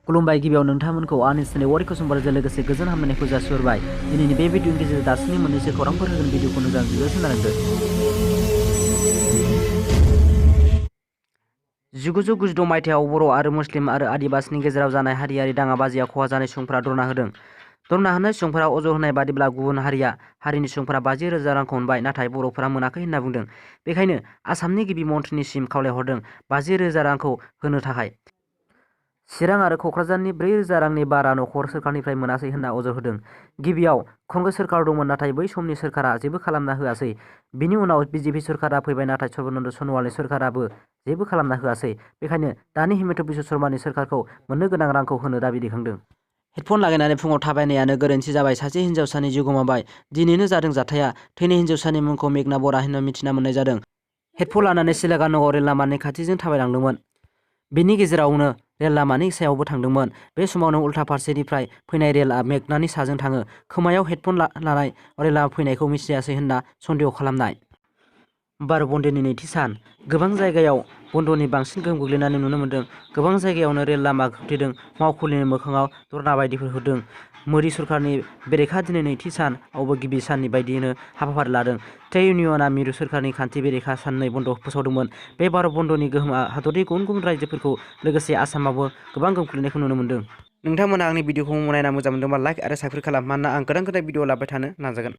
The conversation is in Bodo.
खुलुमबाय गिबियाव नोंथांमोनखौ आंनि चेनेल वारि कुसुमबारजों लोगोसे गोजोन हामलायनायखौ जासिहरबाय। दिनैनि बे भिडिअनि गेजेरजों दासिमनि मोननैसो खौरांफोर होगोन भिडिअखौ मोजां खोनासंदो। 1996 मायथाइयाव बर' आरो मुस्लिम आरो आदिबासीनि गेजेराव जानाय हारियारि दाङाबाजियाव खहा जानाय सुबुंफोरा धर्ना होदों। धर्ना होनाय सुबुंफोरा अजद होनाय बादिब्ला गुबुन हारिनि सुबुंफोरा 50,000 रांखौ मोनबाय, नाथाय बर'फोरा मोनाखै होनना बुंदों। बेखायनो आसामनि गिबि मन्थ्रिनिसिम खावलायहरदों 50,000 रांखौ होनो थाखाय। चिरां आरो क'क्राझारनि 4,000 रांनि बारा नखर सोरखारनिफ्राय मोनासै होनना अजद होदों। गिबियाव कंग्रेस सोरखार दंमोन, नाथाय बै समनि सोरखारा जेबो खालामना होआसै। बिनि उनाव बिजेपि सोरखारा फैबाय, नाथाय सर्बानन्द सन'वालनि सोरखाराबो जेबो खालामना होआसै। बेखायनो दानि हिमन्त बिश्व शर्मानि सोरखारखौ मोननो गोनां रांखौ होनो दाबि दैखांदों। हेडफन लागायनानै फुङाव थाबायनायानो गोरोन्थि जाबाय, सासे हिन्जावसानि जिउ गोमाबाय। दिनैनो जादों जाथाया। थैनाय हिन्जावसानि मुंखौ मेघना बरा होनना मिथिना मोननाय जादों। हेडफन लानानै सिलागा नगर रेल लामानि खाथिजों थाबायलांदोंमोन। बेनि गेजेरावनो रेल लामानि सायावबो थांदोंमोन। बे समावनो उल्था फारसेनिफ्राय फैनाय रेलआ मेघनानि साजों थाङो। खोमायाव हेडफन लानाय रेलआ फैनायखौ मिथियासै होनना सन्देह खालामनाय। बार बन्दनि नैथि सान। गोबां जायगायाव बन्दनि बांसिन गोहोम गोग्लैनाय नुनो मोन्दों। गोबां जायगायावनो रेल लामा खोबथेदों, मावखुलिनि मोखाङाव धर्ना बायदिफोर होदों। मोदी सरकारनि बेरेखा दिनै नैथि सान, आवबो गिबि साननि बायदियैनो हाबाफारि लादों। ट्रेड इउनियनआ मिरु सोरखारनि खान्थि बेरेखा साननै बन्द फोसावदोंमोन। बे भारत बन्दनि गोहोमआ हादरनि गुबुन गुबुन रायजोफोरखौ लोगोसे आसामावबो गोबां गोहोम खोख्लैनायखौ नुनो मोन्दों। नोंथांमोना आंनि भिडिअखौ नायना मोजां मोनदोंबा लाइक आरो साबस्क्राइब खालाम, मानोना आं गोदान भिडिअ लाबोबाय थानो नाजागोन।